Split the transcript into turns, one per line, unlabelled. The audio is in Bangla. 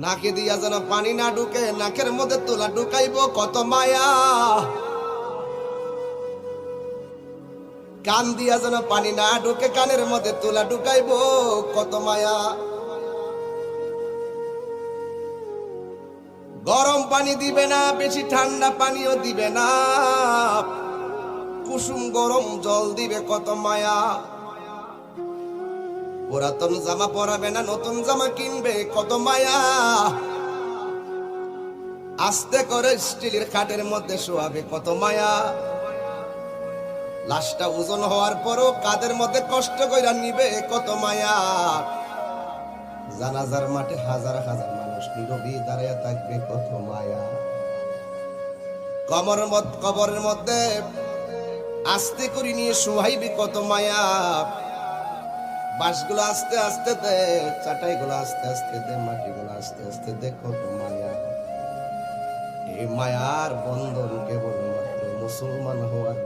নাকে দিয়া যেন পানি না ঢুকে, নাকের মধ্যে তুলা ঢুকাইব কত মায়া। কান দিয়া যেন পানি না ঢুকে, কানের মধ্যে তুলা ঢুকাইব কত মায়া। গরম পানি দিবে না, বেশি ঠান্ডা পানিও দিবে না, কুসুম গরম জল দিবে কত মায়া। পুরাতন জামা পরাবে না, নতুন জামা কিনবে কত মায়া। আস্তে করে স্টিলের খাটের মধ্যে শোয়াবে কত মায়া। লাশটা ওজন হওয়ার পরও কাদের মধ্যে কষ্ট কইরা নিবে কত মায়া। জানাজার মাঠে হাজার হাজার মানুষ নীরবে দাঁড়িয়ে থাকবে কত মায়া। কবরের মধ্যে আস্তে করে নিয়ে শোয়াইবে কত মায়া। বাঁশগুলো আস্তে আস্তে দে, চাটাইগুলো আস্তে আস্তে দে, মাটিগুলো আস্তে আস্তে দে, কত মায়া। এই মায়ার বন্ধন কেবলমাত্র মুসলমান হওয়ার